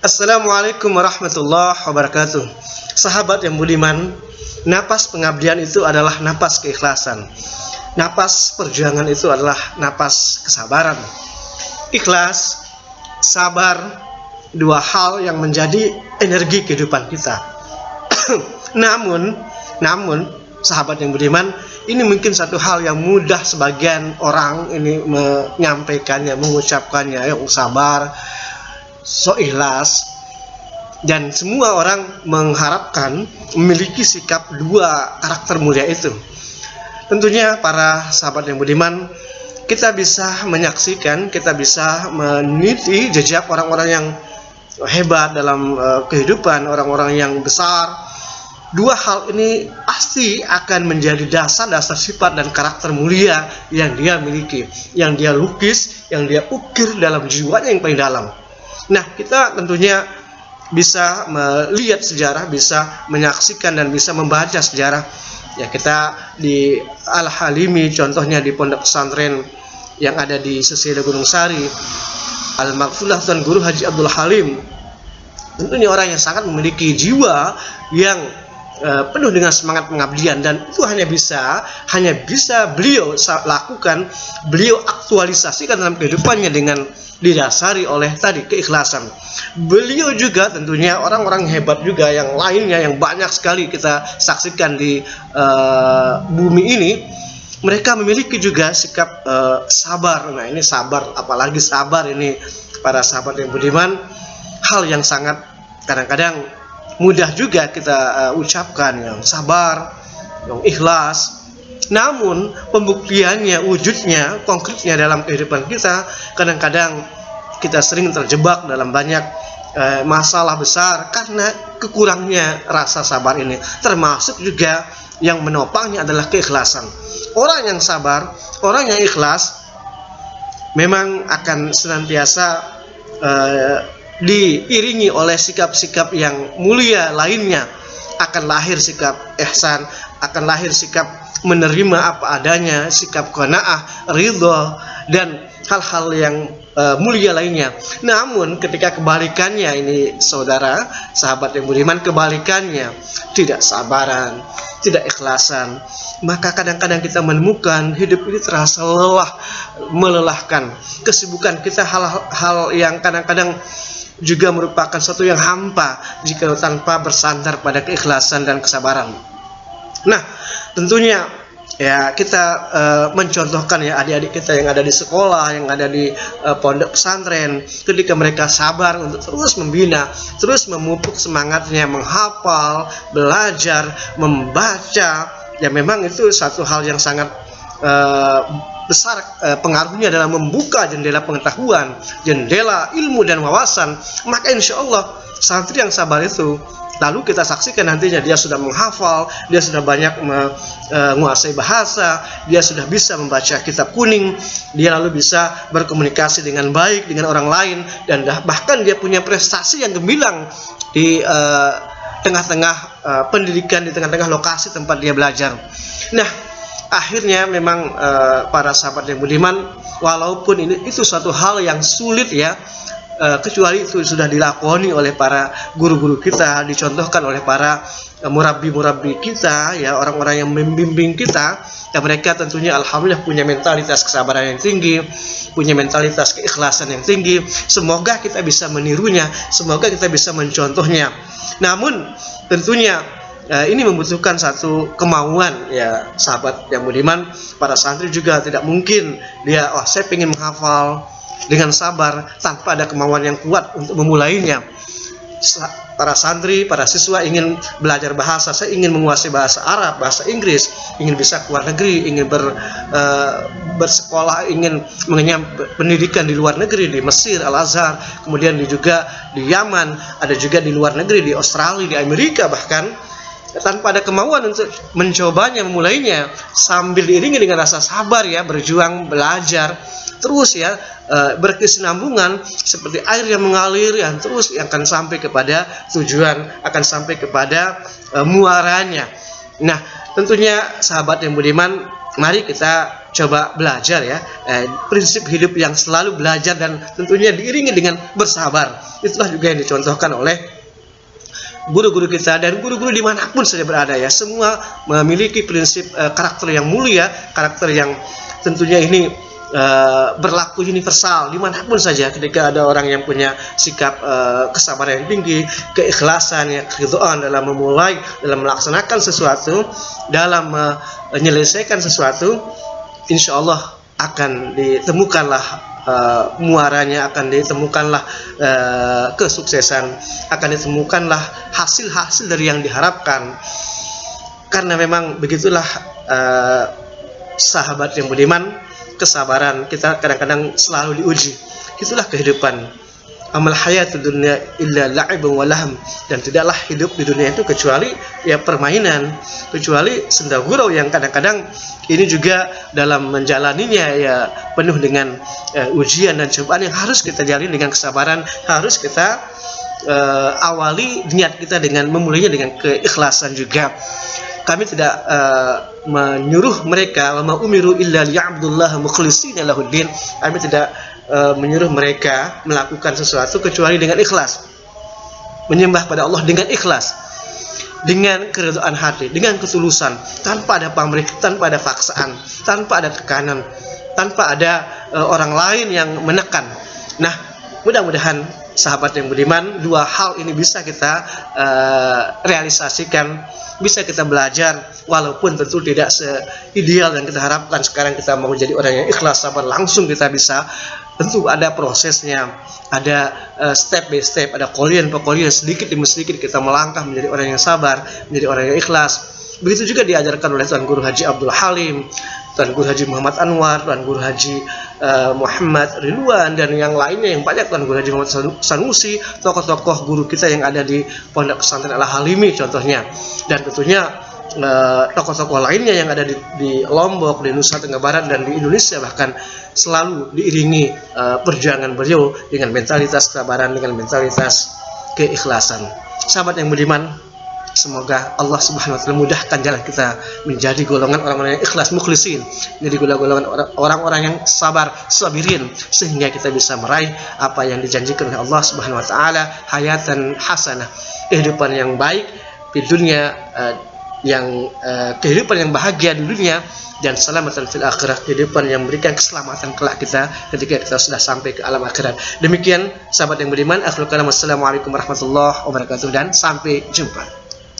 Assalamualaikum warahmatullahi wabarakatuh. Sahabat yang budiman, napas pengabdian itu adalah napas keikhlasan. Napas perjuangan itu adalah napas kesabaran. Ikhlas, sabar, dua hal yang menjadi energi kehidupan kita. namun, sahabat yang budiman, ini mungkin satu hal yang mudah sebagian orang ini menyampaikannya, mengucapkannya, yang sabar, so ikhlas, dan semua orang mengharapkan memiliki sikap dua karakter mulia itu. Tentunya para sahabat yang budiman, kita bisa menyaksikan, kita bisa meneliti jejak orang-orang yang hebat dalam kehidupan, orang-orang yang besar. Dua hal ini pasti akan menjadi dasar-dasar sifat dan karakter mulia yang dia miliki, yang dia lukis, yang dia ukir dalam jiwanya yang paling dalam. Nah, kita tentunya bisa melihat sejarah, bisa menyaksikan dan bisa membaca sejarah. Ya, kita di Al-Halimi, contohnya di pondok pesantren yang ada di Seseda Gunung Sari, Al-Maghfulah Tuan Guru Haji Abdul Halim. Tentunya orang yang sangat memiliki jiwa yang penuh dengan semangat pengabdian, dan itu hanya bisa beliau lakukan, beliau aktualisasikan dalam kehidupannya dengan didasari oleh tadi keikhlasan. Beliau juga tentunya orang-orang hebat juga yang lainnya yang banyak sekali kita saksikan di bumi ini. Mereka memiliki juga sikap sabar. Nah, ini sabar, apalagi sabar ini para sahabat yang budiman, hal yang sangat kadang-kadang mudah juga kita ucapkan, yang sabar, yang ikhlas. Namun pembuktiannya, wujudnya, konkretnya dalam kehidupan kita, kadang-kadang kita sering terjebak dalam banyak masalah besar karena kekurangnya rasa sabar ini. Termasuk juga yang menopangnya adalah keikhlasan. Orang yang sabar, orang yang ikhlas, memang akan senantiasa diiringi oleh sikap-sikap yang mulia lainnya. Akan lahir sikap ihsan, akan lahir sikap menerima apa adanya, sikap qanaah, ridho, dan hal-hal yang mulia lainnya. Namun ketika kebalikannya ini saudara, sahabat yang budiman, kebalikannya, tidak sabaran, tidak ikhlasan, maka kadang-kadang kita menemukan hidup ini terasa lelah, melelahkan. Kesibukan kita hal-hal yang kadang-kadang juga merupakan sesuatu yang hampa jika tanpa bersandar pada keikhlasan dan kesabaran. Nah, tentunya ya kita mencontohkan ya adik-adik kita yang ada di sekolah, yang ada di pondok pesantren, ketika mereka sabar untuk terus membina, terus memupuk semangatnya, menghafal, belajar, membaca, ya memang itu satu hal yang sangat besar pengaruhnya dalam membuka jendela pengetahuan, jendela ilmu dan wawasan. Maka insya Allah santri yang sabar itu, lalu kita saksikan nantinya dia sudah menghafal, dia sudah banyak menguasai bahasa, dia sudah bisa membaca kitab kuning, dia lalu bisa berkomunikasi dengan baik dengan orang lain, dan bahkan dia punya prestasi yang gemilang di tengah-tengah pendidikan, di tengah-tengah lokasi tempat dia belajar. Nah, akhirnya memang para sahabat yang budiman, walaupun itu suatu hal yang sulit ya, kecuali itu sudah dilakoni oleh para guru-guru kita, dicontohkan oleh para murabbi-murabbi kita, ya orang-orang yang membimbing kita, dan mereka tentunya alhamdulillah punya mentalitas kesabaran yang tinggi, punya mentalitas keikhlasan yang tinggi. Semoga kita bisa menirunya, semoga kita bisa mencontohnya. Namun tentunya ini membutuhkan satu kemauan ya sahabat yang budiman. Para santri juga tidak mungkin dia saya pengen menghafal dengan sabar tanpa ada kemauan yang kuat untuk memulainya. Para santri, para siswa ingin belajar bahasa, saya ingin menguasai bahasa Arab, bahasa Inggris, ingin bisa ke luar negeri, ingin bersekolah, ingin mengenyam pendidikan di luar negeri, di Mesir, Al-Azhar, kemudian juga di Yaman, ada juga di luar negeri, di Australia, di Amerika bahkan. Tanpa ada kemauan untuk mencobanya, memulainya, sambil diiringi dengan rasa sabar ya, berjuang, belajar terus ya, berkesinambungan seperti air yang mengalir yang terus yang akan sampai kepada tujuan, akan sampai kepada muaranya. Nah, tentunya sahabat yang budiman, mari kita coba belajar ya, prinsip hidup yang selalu belajar dan tentunya diiringi dengan bersabar. Itulah juga yang dicontohkan oleh guru-guru kita dan guru-guru dimanapun saja berada ya. Semua memiliki prinsip karakter yang mulia, karakter yang tentunya ini berlaku universal dimanapun saja. Ketika ada orang yang punya sikap kesabaran yang tinggi, keikhlasan, ya, keridhaan dalam memulai, dalam melaksanakan sesuatu, dalam menyelesaikan sesuatu, insya Allah akan ditemukanlah muaranya, akan ditemukanlah kesuksesan, akan ditemukanlah hasil-hasil dari yang diharapkan. Karena memang begitulah sahabat yang budiman, kesabaran kita kadang-kadang selalu diuji. Itulah kehidupan. Amal hayatud dunya illa la'ibun wa laham, dan tidaklah hidup di dunia itu kecuali ya permainan, kecuali senda gurau yang kadang-kadang ini juga dalam menjalaninya ya penuh dengan ujian dan cobaan yang harus kita jalani dengan kesabaran, harus kita awali niat kita dengan memulainya dengan keikhlasan juga. Kami tidak menyuruh mereka, wa ma umiru illa liya'budullaha mukhlishina lahuddin. Kami tidak menyuruh mereka melakukan sesuatu kecuali dengan ikhlas, menyembah pada Allah dengan ikhlas, dengan keridhaan hati, dengan ketulusan, tanpa ada pamrih, tanpa ada paksaan, tanpa ada tekanan, tanpa ada orang lain yang menekan. Nah, mudah-mudahan sahabat yang budiman, dua hal ini bisa kita realisasikan, bisa kita belajar, walaupun tentu tidak seideal yang kita harapkan. Sekarang kita mau jadi orang yang ikhlas, sabar, langsung kita bisa. Tentu ada prosesnya, ada step by step, ada kolian per kolian, sedikit demi sedikit kita melangkah menjadi orang yang sabar, menjadi orang yang ikhlas. Begitu juga diajarkan oleh Tuan Guru Haji Abdul Halim, Tuan Guru Haji Muhammad Anwar, Tuan Guru Haji Muhammad Ridwan, dan yang lainnya yang banyak, Tuan Guru Haji Muhammad Sanusi, tokoh-tokoh guru kita yang ada di Pondok Pesantren Al-Halimi contohnya, dan tentunya tokoh-tokoh lainnya yang ada di Lombok, di Nusa Tenggara Barat, dan di Indonesia bahkan, selalu diiringi perjuangan beliau dengan mentalitas kesabaran, dengan mentalitas keikhlasan. Sahabat yang budiman, semoga Allah Subhanahu wa taala mudahkan jalan kita menjadi golongan orang-orang yang ikhlas, mukhlisin, menjadi golongan orang-orang yang sabar, sabirin, sehingga kita bisa meraih apa yang dijanjikan oleh Allah Subhanahu wa taala, hayatan hasanah, kehidupan yang baik di dunia, kehidupan yang bahagia di dunia, dan selamatan fil akhirat, kehidupan yang memberikan keselamatan kelak kita ketika kita sudah sampai ke alam akhirat. Demikian sahabat yang beriman, akhirul kalam, wassalamualaikum warahmatullahi wabarakatuh, dan sampai jumpa.